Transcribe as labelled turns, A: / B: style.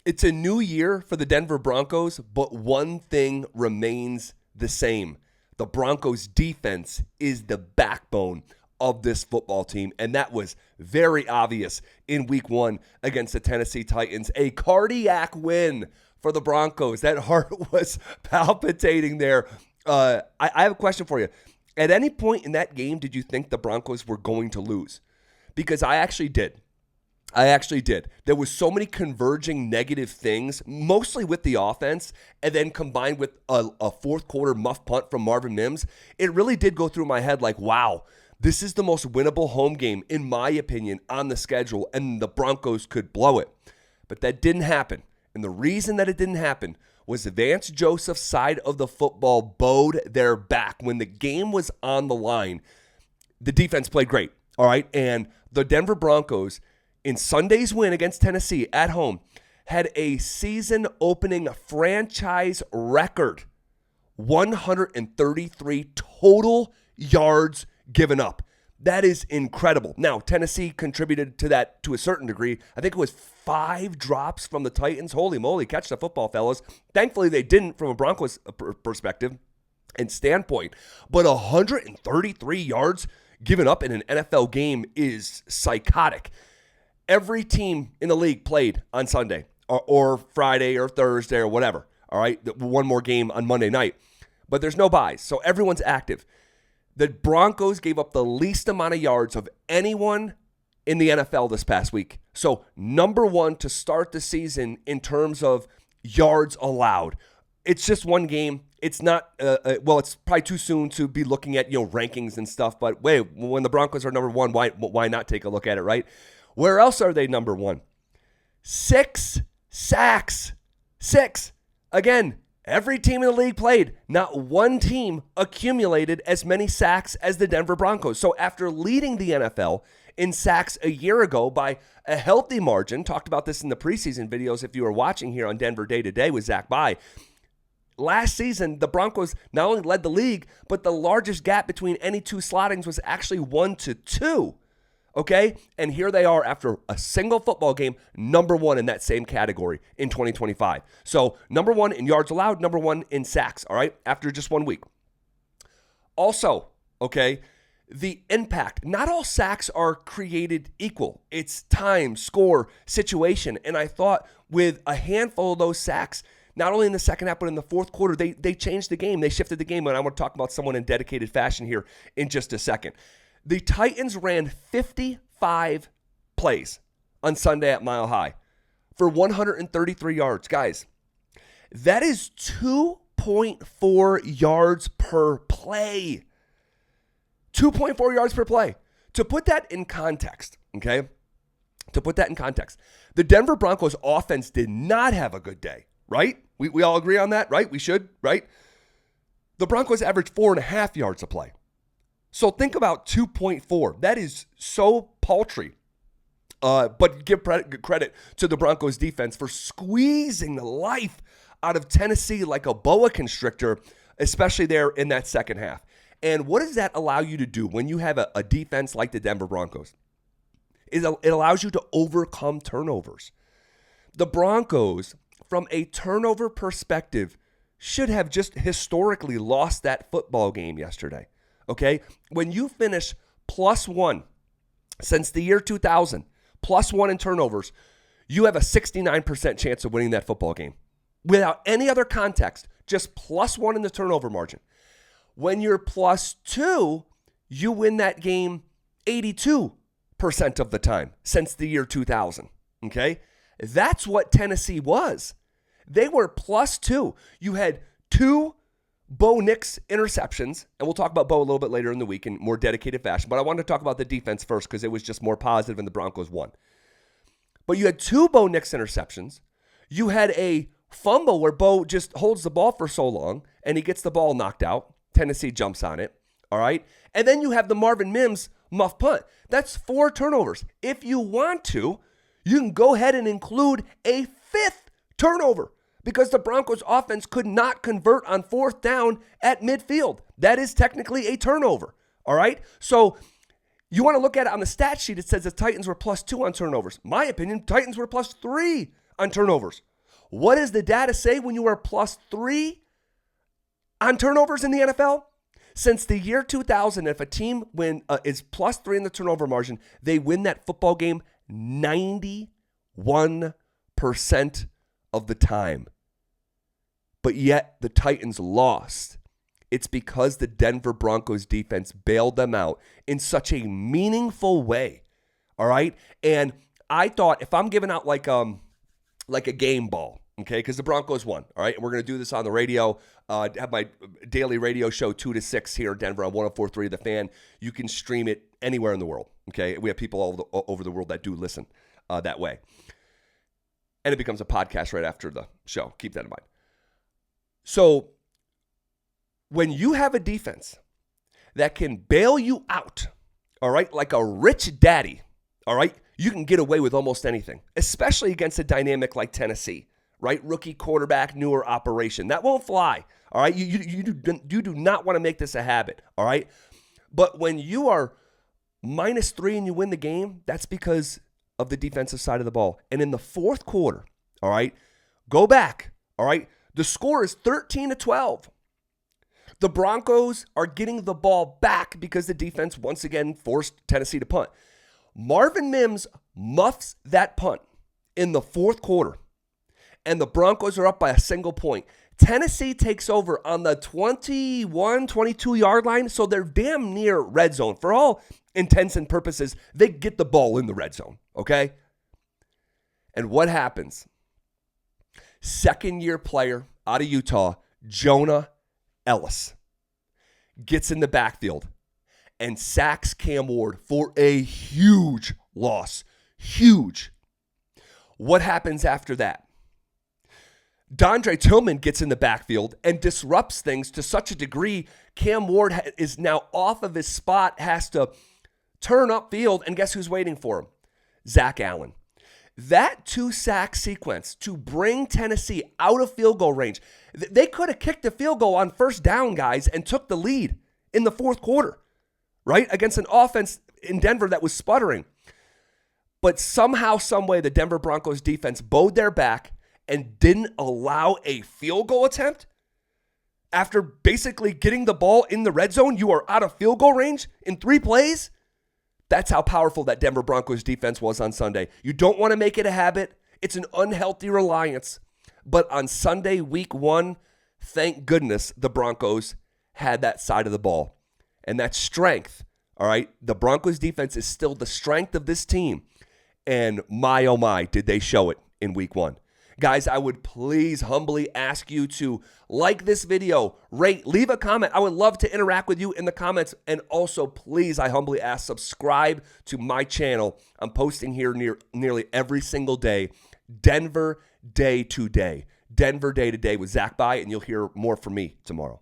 A: It's a new year for the Denver Broncos, but one thing remains the same. The Broncos defense is the backbone of this football team, and that was very obvious in week one against the Tennessee Titans. A cardiac win for the Broncos. That heart was palpitating there. I have a question for you. At any point in that game, did you think the Broncos were going to lose? Because I actually did. There was so many converging negative things, mostly with the offense, and then combined with a fourth quarter muff punt from Marvin Mims. It really did go through my head like, wow, this is the most winnable home game, in my opinion, on the schedule, and the Broncos could blow it. But that didn't happen. And the reason that it didn't happen was Vance Joseph's side of the football bowed their back. When the game was on the line, the defense played great, all right? And the Denver Broncos, in Sunday's win against Tennessee at home, had a season-opening franchise record, 133 total yards given up. That is incredible. Now, Tennessee contributed to that to a certain degree. I think it was 5 drops from the Titans. Holy moly, catch the football, fellas. Thankfully, they didn't from a Broncos perspective and standpoint. But 133 yards given up in an NFL game is psychotic. Every team in the league played on Sunday or Friday or Thursday or whatever, all right? One more game on Monday night. But there's no buys, so everyone's active. The Broncos gave up the least amount of yards of anyone in the NFL this past week. So number one to start the season in terms of yards allowed. It's just one game. It's not, it's probably too soon to be looking at, rankings and stuff. But wait, when the Broncos are number one, why not take a look at it, right? Where else are they number one? 6 sacks. 6. Again, every team in the league played. Not one team accumulated as many sacks as the Denver Broncos. So after leading the NFL in sacks a year ago by a healthy margin, talked about this in the preseason videos if you were watching here on Denver Day to Day with Zach Bye. Last season, the Broncos not only led the league, but the largest gap between any two slottings was actually 1 to 2. Okay, and here they are after a single football game, number one in that same category in 2025. So number one in yards allowed, number one in sacks, all right, after just 1 week. Also, okay, the impact. Not all sacks are created equal. It's time, score, situation. And I thought with a handful of those sacks, not only in the second half, but in the fourth quarter, they changed the game. They shifted the game. And I want to talk about someone in dedicated fashion here in just a second. The Titans ran 55 plays on Sunday at Mile High for 133 yards. Guys, that is 2.4 yards per play. 2.4 yards per play. To put that in context, okay? The Denver Broncos offense did not have a good day, right? We all agree on that, right? We should, right? The Broncos averaged 4.5 yards a play. So think about 2.4. That is so paltry. But give credit to the Broncos defense for squeezing the life out of Tennessee like a boa constrictor, especially there in that second half. And what does that allow you to do when you have a defense like the Denver Broncos? It allows you to overcome turnovers. The Broncos, from a turnover perspective, should have just historically lost that football game yesterday. Okay, when you finish +1 since the year 2000, +1 in turnovers, you have a 69% chance of winning that football game. Without any other context, just +1 in the turnover margin. When you're +2, you win that game 82% of the time since the year 2000. Okay, that's what Tennessee was. They were +2. You had 2 Bo Nix interceptions, and we'll talk about Bo a little bit later in the week in more dedicated fashion, but I wanted to talk about the defense first because it was just more positive and the Broncos won. But you had 2 Bo Nix interceptions. You had a fumble where Bo just holds the ball for so long, and he gets the ball knocked out. Tennessee jumps on it, all right? And then you have the Marvin Mims muff punt. That's 4 turnovers. If you want to, you can go ahead and include a 5th turnover, because the Broncos offense could not convert on 4th down at midfield. That is technically a turnover, all right? So you want to look at it on the stat sheet. It says the Titans were +2 on turnovers. My opinion, Titans were +3 on turnovers, What does the data say when you are +3 on turnovers in the NFL? Since the year 2000, if a team is +3 in the turnover margin, they win that football game 91% of the time. But yet the Titans lost. It's because the Denver Broncos defense bailed them out in such a meaningful way. All right? And I thought if I'm giving out like a game ball, okay, because the Broncos won, all right? And we're going to do this on the radio. Have my daily radio show 2 to 6 here in Denver on 104.3 The Fan. You can stream it anywhere in the world, okay? We have people all over the world that do listen that way. And it becomes a podcast right after the show. Keep that in mind. So when you have a defense that can bail you out, all right, like a rich daddy, all right, you can get away with almost anything, especially against a dynamic like Tennessee, right? Rookie quarterback, newer operation. That won't fly, all right? You do not want to make this a habit, all right? But when you are -3 and you win the game, that's because of the defensive side of the ball. And in the fourth quarter, all right, go back, all right? The score is 13-12. The Broncos are getting the ball back because the defense once again forced Tennessee to punt. Marvin Mims muffs that punt in the fourth quarter, and the Broncos are up by a single point. Tennessee takes over on the 21, 22-yard line, so they're damn near red zone. For all intents and purposes, they get the ball in the red zone, okay? And what happens? Second-year player out of Utah, Jonah Ellis, gets in the backfield and sacks Cam Ward for a huge loss. Huge. What happens after that? Dondre Tillman gets in the backfield and disrupts things to such a degree, Cam Ward is now off of his spot, has to turn upfield, and guess who's waiting for him? Zach Allen. That 2-sack sequence to bring Tennessee out of field goal range, they could have kicked a field goal on first down, guys, and took the lead in the fourth quarter, right? Against an offense in Denver that was sputtering. But somehow, someway, the Denver Broncos defense bowed their back and didn't allow a field goal attempt. After basically getting the ball in the red zone, you are out of field goal range in 3 plays. That's how powerful that Denver Broncos defense was on Sunday. You don't want to make it a habit. It's an unhealthy reliance. But on Sunday, week 1, thank goodness the Broncos had that side of the ball. And that strength, all right, the Broncos defense is still the strength of this team. And my, oh my, did they show it in week 1. Guys, I would please humbly ask you to like this video, rate, leave a comment. I would love to interact with you in the comments. And also, please, I humbly ask, subscribe to my channel. I'm posting here nearly every single day. Denver Day to Day. Denver Day to Day with Zach By, and you'll hear more from me tomorrow.